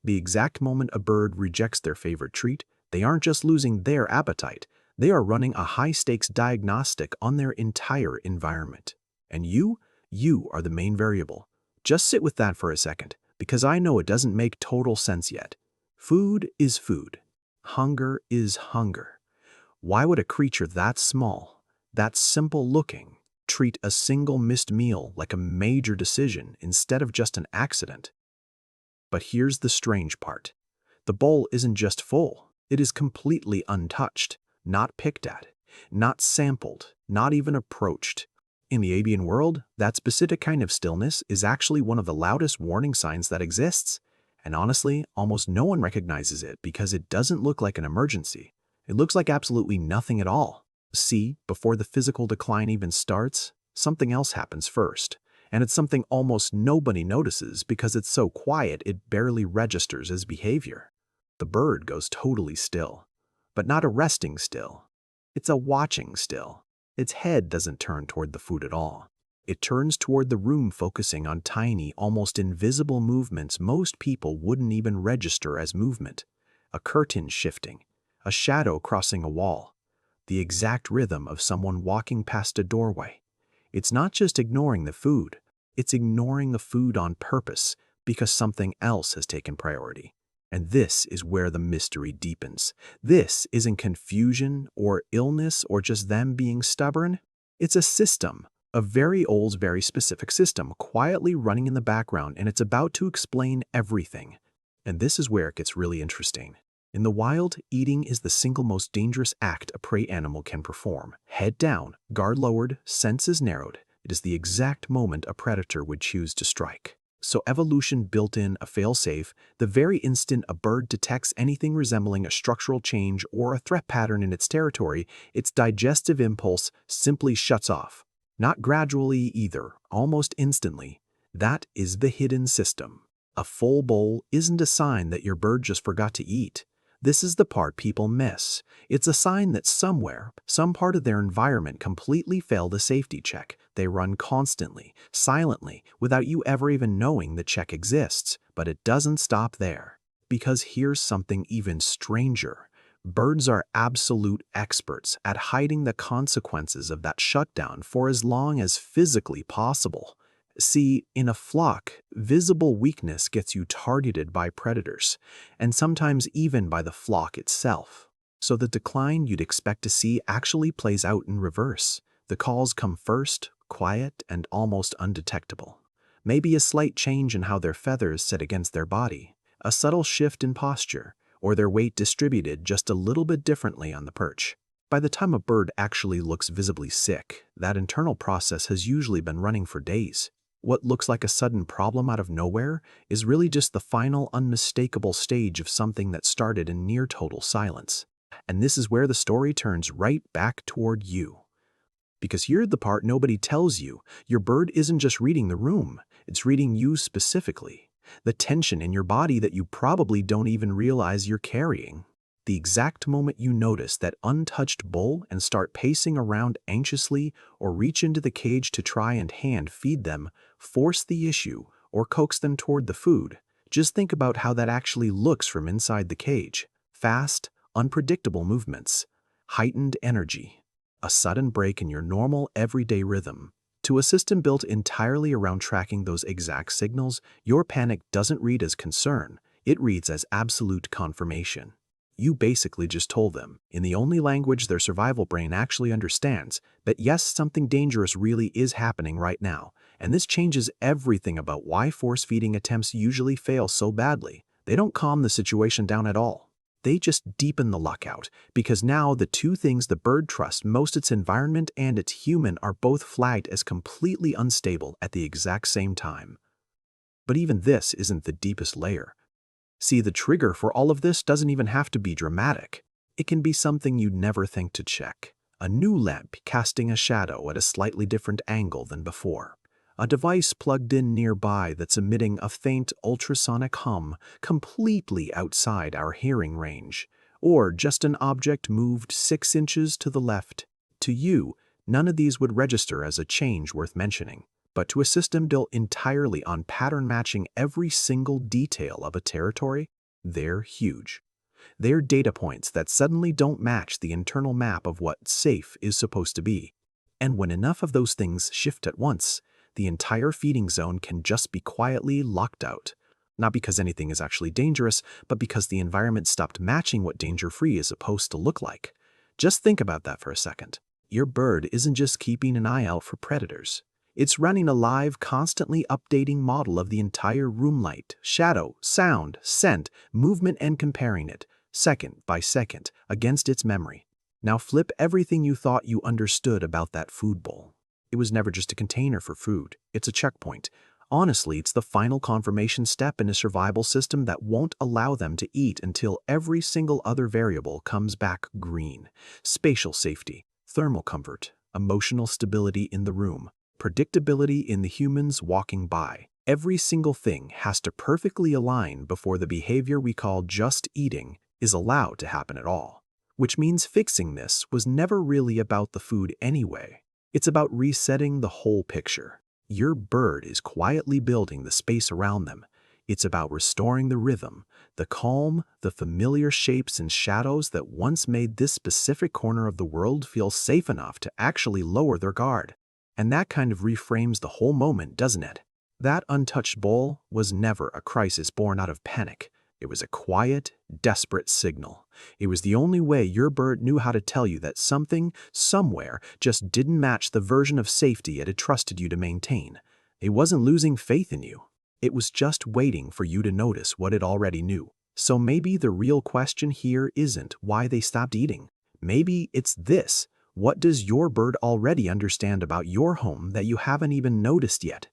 The exact moment a bird rejects their favorite treat, they aren't just losing their appetite, they are running a high-stakes diagnostic on their entire environment. And you are the main variable. Just sit with that for a second, because I know it doesn't make total sense yet. Food is food. Hunger is hunger. Why would a creature that small, that simple-looking, treat a single missed meal like a major decision instead of just an accident? But here's the strange part. The bowl isn't just full, it is completely untouched, not picked at, not sampled, not even approached. In the avian world, that specific kind of stillness is actually one of the loudest warning signs that exists. And honestly, almost no one recognizes it because it doesn't look like an emergency. It looks like absolutely nothing at all. See, before the physical decline even starts, something else happens first. And it's something almost nobody notices because it's so quiet it barely registers as behavior. The bird goes totally still. But not a resting still. It's a watching still. Its head doesn't turn toward the food at all. It turns toward the room, focusing on tiny, almost invisible movements most people wouldn't even register as movement. A curtain shifting, a shadow crossing a wall, the exact rhythm of someone walking past a doorway. It's not just ignoring the food, it's ignoring the food on purpose because something else has taken priority. And this is where the mystery deepens. This isn't confusion or illness or just them being stubborn. It's a system, a very old, very specific system, quietly running in the background, and it's about to explain everything. And this is where it gets really interesting. In the wild, eating is the single most dangerous act a prey animal can perform. Head down, guard lowered, senses narrowed. It is the exact moment a predator would choose to strike. So evolution built in a fail-safe. The very instant a bird detects anything resembling a structural change or a threat pattern in its territory, its digestive impulse simply shuts off. Not gradually either, almost instantly. That is the hidden system. A full bowl isn't a sign that your bird just forgot to eat. This is the part people miss. It's a sign that somewhere, some part of their environment completely failed a safety check. They run constantly, silently, without you ever even knowing the check exists. But it doesn't stop there. Because here's something even stranger. Birds are absolute experts at hiding the consequences of that shutdown for as long as physically possible. See, in a flock, visible weakness gets you targeted by predators, and sometimes even by the flock itself. So the decline you'd expect to see actually plays out in reverse. The calls come first, quiet and almost undetectable. Maybe a slight change in how their feathers sit against their body, a subtle shift in posture, or their weight distributed just a little bit differently on the perch. By the time a bird actually looks visibly sick, that internal process has usually been running for days. What looks like a sudden problem out of nowhere is really just the final unmistakable stage of something that started in near total silence. And this is where the story turns right back toward you. Because here's the part nobody tells you. Your bird isn't just reading the room, it's reading you specifically. The tension in your body that you probably don't even realize you're carrying. The exact moment you notice that untouched bowl and start pacing around anxiously or reach into the cage to try and hand feed them, force the issue, or coax them toward the food, just think about how that actually looks from inside the cage. Fast, unpredictable movements, heightened energy, a sudden break in your normal everyday rhythm. To a system built entirely around tracking those exact signals, your panic doesn't read as concern, it reads as absolute confirmation. You basically just told them, in the only language their survival brain actually understands, that yes, something dangerous really is happening right now, and this changes everything about why force-feeding attempts usually fail so badly. They don't calm the situation down at all. They just deepen the lockout, because now the two things the bird trusts most, its environment and its human, are both flagged as completely unstable at the exact same time. But even this isn't the deepest layer. See, the trigger for all of this doesn't even have to be dramatic. It can be something you'd never think to check. A new lamp casting a shadow at a slightly different angle than before. A device plugged in nearby that's emitting a faint ultrasonic hum completely outside our hearing range. Or just an object moved 6 inches to the left. To you, none of these would register as a change worth mentioning. But to a system built entirely on pattern matching every single detail of a territory, they're huge. They're data points that suddenly don't match the internal map of what safe is supposed to be. And when enough of those things shift at once, the entire feeding zone can just be quietly locked out. Not because anything is actually dangerous, but because the environment stopped matching what danger-free is supposed to look like. Just think about that for a second. Your bird isn't just keeping an eye out for predators. It's running a live, constantly updating model of the entire room light, shadow, sound, scent, movement, and comparing it, second by second, against its memory. Now flip everything you thought you understood about that food bowl. It was never just a container for food. It's a checkpoint. Honestly, it's the final confirmation step in a survival system that won't allow them to eat until every single other variable comes back green. Spatial safety, thermal comfort, emotional stability in the room, predictability in the humans walking by. Every single thing has to perfectly align before the behavior we call just eating is allowed to happen at all. Which means fixing this was never really about the food anyway. It's about resetting the whole picture. Your bird is quietly building the space around them. It's about restoring the rhythm, the calm, the familiar shapes and shadows that once made this specific corner of the world feel safe enough to actually lower their guard. And that kind of reframes the whole moment, doesn't it? That untouched bowl was never a crisis born out of panic. It was a quiet, desperate signal. It was the only way your bird knew how to tell you that something, somewhere, just didn't match the version of safety it had trusted you to maintain. It wasn't losing faith in you. It was just waiting for you to notice what it already knew. So maybe the real question here isn't why they stopped eating. Maybe it's this: what does your bird already understand about your home that you haven't even noticed yet?